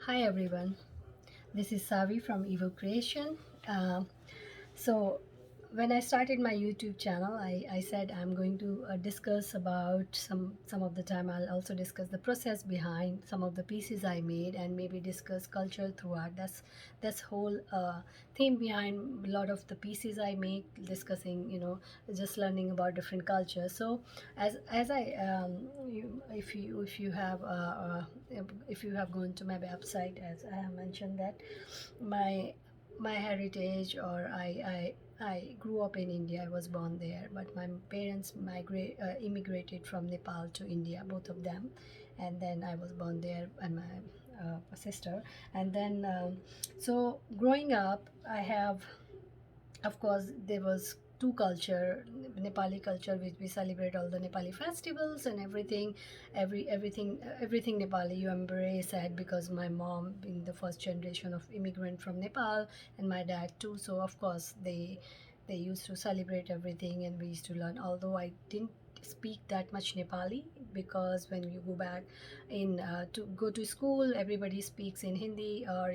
Hi everyone, this is Savi from Evo Creation. Um so when I started my YouTube channel, I said I'm going to discuss about some of the time. I'll also discuss the process behind some of the pieces I made and maybe discuss culture throughout. That's whole theme behind a lot of the pieces I make, discussing just learning about different cultures. So as I if you have gone to my website, as I have mentioned that my my heritage, or I grew up in India. I was born there, but my parents immigrated from Nepal to India, both of them, and then I was born there, and my sister. And then so growing up, I have, of course, there was two culture, Nepali culture, which we celebrate all the Nepali festivals and everything, everything Nepali you embrace it, because my mom being the first generation of immigrant from Nepal, and my dad too. So of course they used to celebrate everything, and we used to learn, although I didn't speak that much Nepali, because when you go back in to go to school, everybody speaks in Hindi, or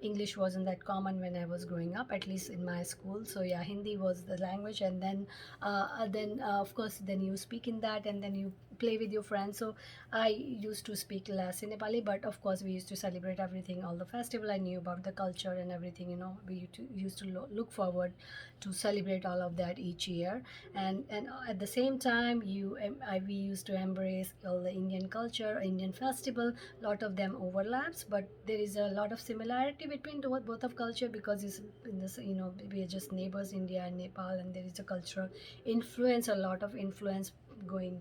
English wasn't that common when I was growing up, at least in my school. So yeah, Hindi was the language, and then of course then you speak in that, and then you play with your friends. So I used to speak less in Nepali, but of course we used to celebrate everything, all the festival. I knew about the culture and everything. We used to look forward to celebrate all of that each year, and at the same time, we used to embrace all the Indian culture, Indian festival. Lot of them overlaps, but there is a lot of similarity between both of culture, because it's in this, we are just neighbors, India and Nepal, and there is a cultural influence, a lot of influence going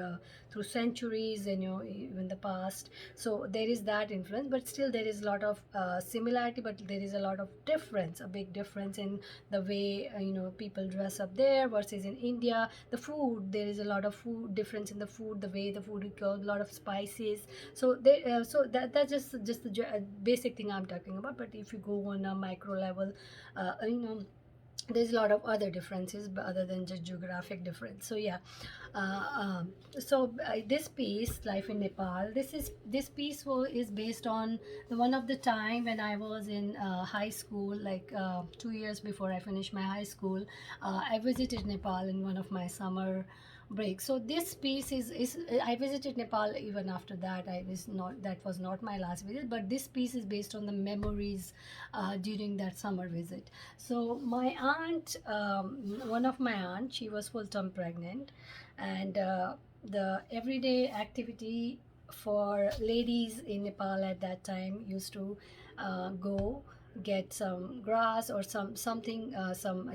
uh, through centuries, and even the past. So there is that influence, but still there is a lot of similarity, but there is a lot of difference, a big difference in the way people dress up there versus in India. The food, there is a lot of food difference in the food, the way the food is cooked, a lot of spices. So that's just the basic thing I'm talking about. But if you go on a micro level, there's a lot of other differences, but other than just geographic difference. So yeah, uh, um, this piece, Life in Nepal, this piece is based on the one of the time when I was in high school, like 2 years before I finished my high school. I visited Nepal in one of my summer break. So this piece is I visited Nepal even after that. I was not That was not my last visit, but this piece is based on the memories during that summer visit. So my aunt, one of my aunt, she was full term pregnant, and the everyday activity for ladies in Nepal at that time used to go get some grass or something, some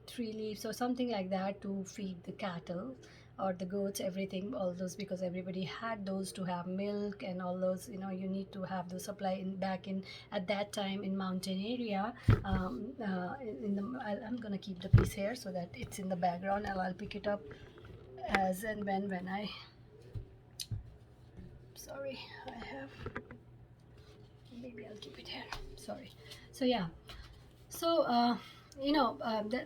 tree leaves or something like that, to feed the cattle or the goats, everything, all those, because everybody had those to have milk and all those. You need to have the supply in back in at that time in mountain area. In the I'm gonna keep the piece here so that it's in the background, and I'll pick it up as and when I, sorry, I have, maybe I'll keep it here, sorry. So yeah, so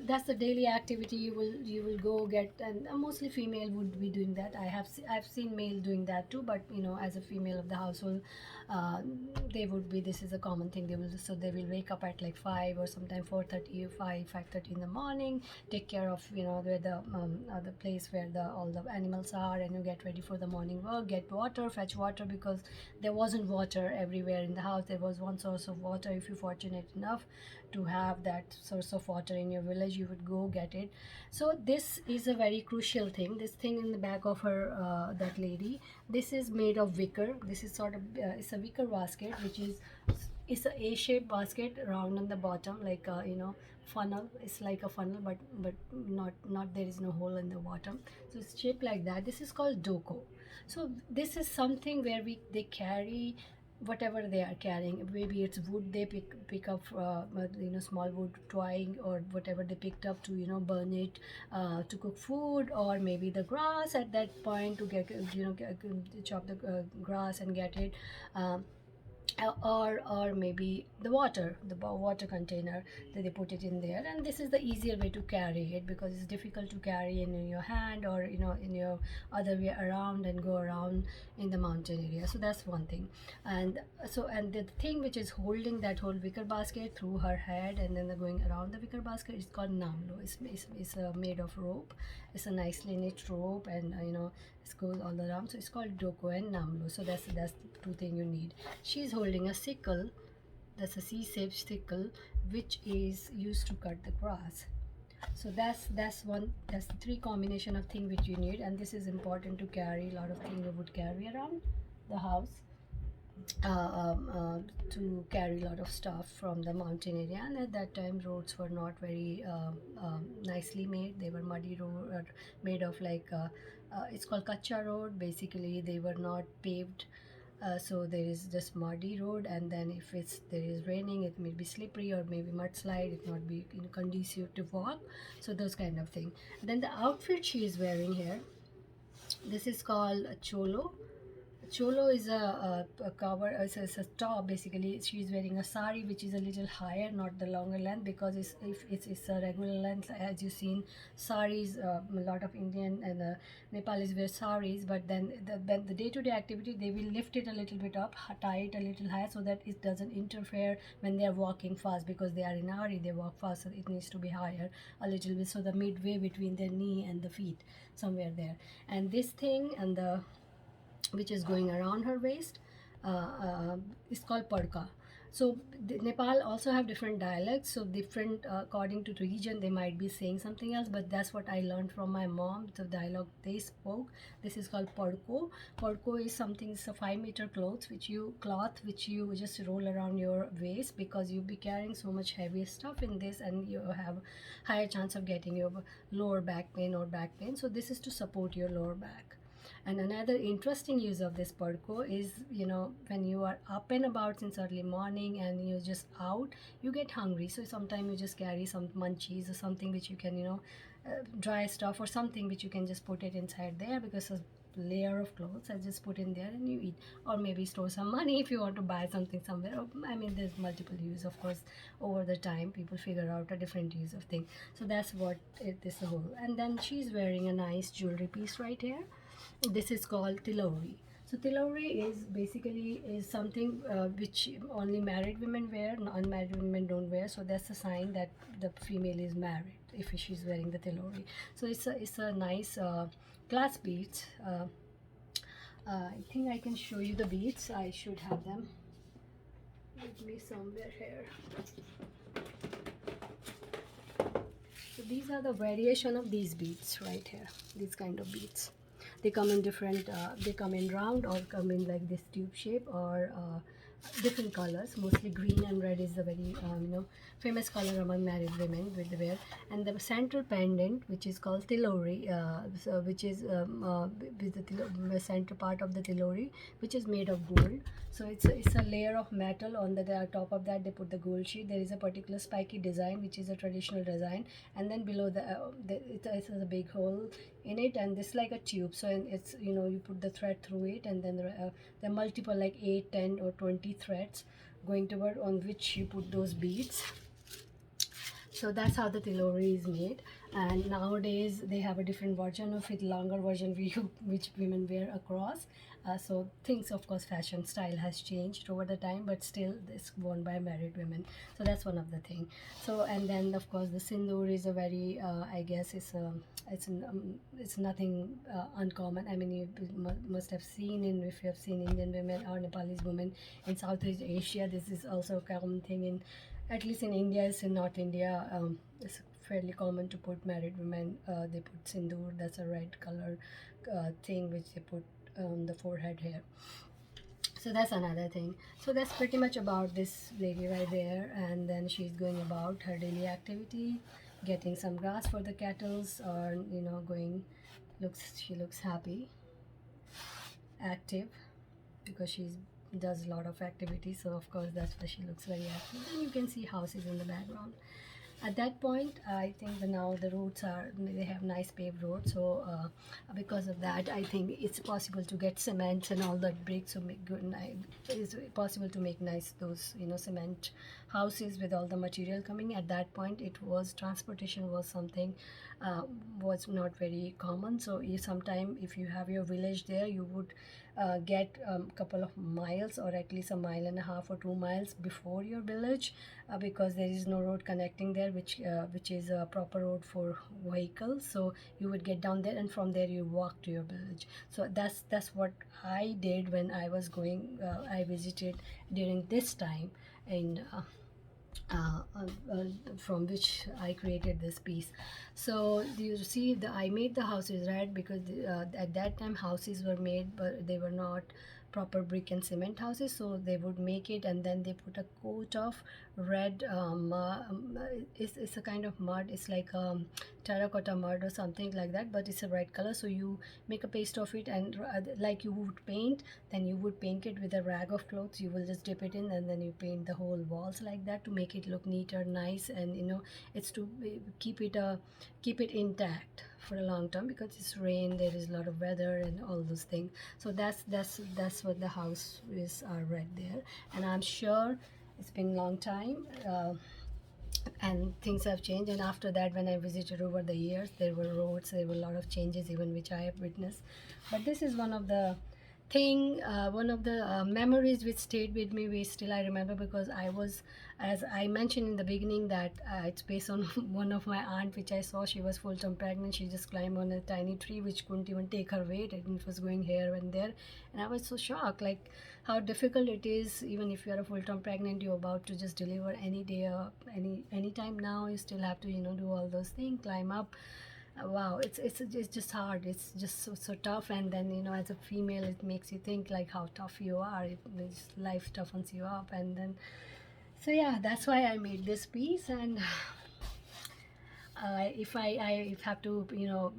that's the daily activity. You will go get, and mostly female would be doing that. I've seen male doing that too, but as a female of the household, uh, they would be, this is a common thing. They will wake up at like 5, or sometime 4:30, 5:30 in the morning, take care of where the place where the all the animals are, and you get ready for the morning work, get water, fetch water, because there wasn't water everywhere in the house. There was one source of water. If you're fortunate enough to have that source of water in your village, you would go get it. So this is a very crucial thing. This thing in the back of her, that lady, this is made of wicker. This is sort of it's a wicker basket, which is, it's a A-shaped basket, round on the bottom, like funnel. It's like a funnel, but not there is no hole in the bottom. So it's shaped like that. This is called doko. So this is something where they carry whatever they are carrying. Maybe it's wood they pick up, small wood twine, or whatever they picked up to burn it, to cook food, or maybe the grass at that point to chop the grass and get it. Um, or maybe the water container that they put it in there. And this is the easier way to carry it, because it's difficult to carry in your hand, or in your other way around and go around in the mountain area. So that's one thing. And the thing which is holding that whole wicker basket through her head and then going around the wicker basket is called namlo. It's made of rope. It's a nicely knit rope, and it goes all around. So it's called doko and namlo. So that's the two thing you need. She's holding a sickle. That's a C-shaped sickle, which is used to cut the grass. So that's the three combination of thing which you need. And this is important to carry. A lot of things you would carry around the house, to carry a lot of stuff from the mountain area. And at that time roads were not very nicely made. They were muddy road, made of like it's called kacha road. Basically they were not paved. So there is just muddy road, and then if there is raining, it may be slippery or maybe mudslide. It not be conducive to walk. So those kind of thing. Then the outfit she is wearing here, this is called a cholo. Cholo is a cover, it's a top basically. She's wearing a sari which is a little higher, not the longer length, because if it's a regular length, as you've seen saris, a lot of Indian and Nepalis wear saris, but then the day-to-day activity they will lift it a little bit up, tie it a little higher, so that it doesn't interfere when they are walking fast, because they are in a hurry, they walk fast, so it needs to be higher a little bit, so the midway between their knee and the feet, somewhere there. And this thing and the which is going around her waist, is called parka. So Nepal also have different dialects, so different according to region they might be saying something else, but that's what I learned from my mom, the dialogue they spoke. This is called parko. Parko is something, it's a 5 meter cloth which you just roll around your waist, because you'll be carrying so much heavy stuff in this, and you have higher chance of getting your lower back pain or back pain. So this is to support your lower back. And another interesting use of this parko is, when you are up and about since early morning and you're just out, you get hungry. So sometimes you just carry some munchies or something which you can, dry stuff or something which you can just put it inside there, because a layer of clothes I just put in there and you eat. Or maybe store some money if you want to buy something somewhere. I mean, there's multiple use, of course. Over the time people figure out a different use of thing. So that's what it is whole. And then she's wearing a nice jewelry piece right here. This is called tilori. So tilori is basically is something which only married women wear, unmarried women don't wear. So that's a sign that the female is married if she's wearing the tilori. So it's a nice glass beads. I think I can show you the beads. I should have them with me somewhere here. So these are the variation of these beads right here. These kind of beads. They come in different, they come in round or come in like this tube shape, or different colors. Mostly green and red is the very famous color among married women with the wear. And the central pendant, which is called tilori, which is with the center part of the tilori, which is made of gold. So it's a layer of metal. On the top of that they put the gold sheet. There is a particular spiky design which is a traditional design, and then below it has a big hole in it, and this like a tube. So it's you put the thread through it, and then there are multiple like 8, 10 or 20 threads going toward on which you put those beads. So that's how the tilori is made. And nowadays they have a different version of it, longer version which women wear across. So things, of course, fashion style has changed over the time, but still it's worn by married women. So that's one of the thing. So, and then of course the sindoor is a very I guess it's nothing uncommon. I mean, you must have seen, if you have seen Indian women or Nepalese women in Southeast Asia, this is also a common thing in, at least in India. Is in North India, it's fairly common to put married women, they put sindoor. That's a red color thing which they put on the forehead here. So that's another thing. So that's pretty much about this lady right there. And then she's going about her daily activity, getting some grass for the cattles, or going, she looks happy, active, because she's does a lot of activity. So of course that's why she looks very active. And you can see houses in the background. At that point, I think now the roads are, they have nice paved roads, so because of that, I think it's possible to get cement and all that bricks, so make good. It's possible to make nice those, you know, cement houses with all the material coming. At that point, it was transportation was something uh, was not very common. So you sometime if you have your village there, you would get a couple of miles, or at least a mile and a half or 2 miles before your village, because there is no road connecting there, which is a proper road for vehicles. So you would get down there, and from there you walk to your village. So that's what I did when I was going. I visited during this time in uh, uh, uh, from which I created this piece. So you see, I made the houses red because at that time houses were made, but they were not proper brick and cement houses. So they would make it, and then they put a coat of red. It's a kind of mud. It's like terracotta mud or something like that, but it's a red color. So you make a paste of it, and like you would paint, then you would paint it with a rag of clothes. You will just dip it in, and then you paint the whole walls like that to make it look neater, nice, and you know, it's to keep it intact for a long term, because it's rain, there is a lot of weather and all those things. So that's what the house is are right there. And I'm sure it's been a long time, and things have changed. And after that, when I visited over the years, there were roads, there were a lot of changes, even which I have witnessed. But this is one of the one of the memories which stayed with me, which still I remember, because I was, as I mentioned in the beginning, that it's based on one of my aunt which I saw. She was full term pregnant. She just climbed on a tiny tree which couldn't even take her weight, and it was going here and there. And I was so shocked, like how difficult it is. Even if you are a full term pregnant, you're about to just deliver any day or any time now, you still have to, you know, do all those things, climb up. Wow, it's just hard. It's just so tough. And then, you know, as a female, it makes you think like how tough you are. Life toughens you up. And then, so yeah, that's why I made this piece. And if I have to, you know,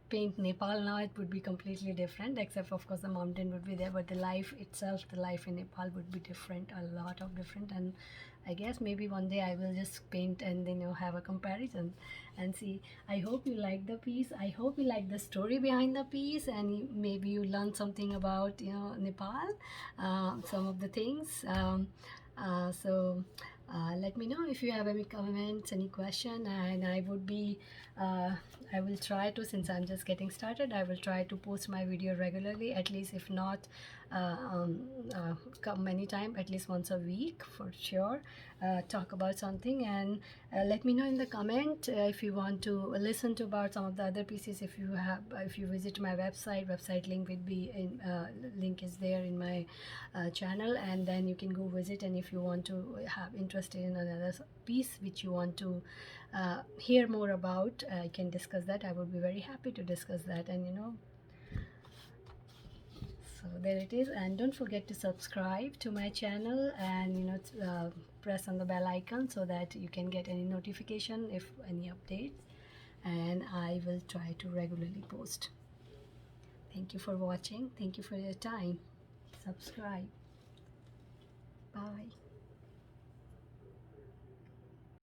paint Nepal now, it would be completely different. Except of course the mountain would be there, but the life itself, the life in Nepal would be different, a lot of different. And I guess maybe one day I will just paint and then, you know, have a comparison and see. I hope you like the piece. I hope you like the story behind the piece, and maybe you learn something about, you know, Nepal, some of the things. So let me know if you have any comments, any question, and I would be uh, I will try to, since I'm just getting started, I will try to post my video regularly, at least if not come many time, at least once a week for sure. Talk about something, and let me know in the comment if you want to listen to about some of the other pieces. If you visit my website link will be in link is there in my channel, and then you can go visit. And if you want to have interested in another piece which you want to hear more about, I can discuss that. I would be very happy to discuss that. And you know, so there it is. And don't forget to subscribe to my channel, and you know, press on the bell icon so that you can get any notification if any updates. And I will try to regularly post. Thank you for watching. Thank you for your time. Subscribe. Bye.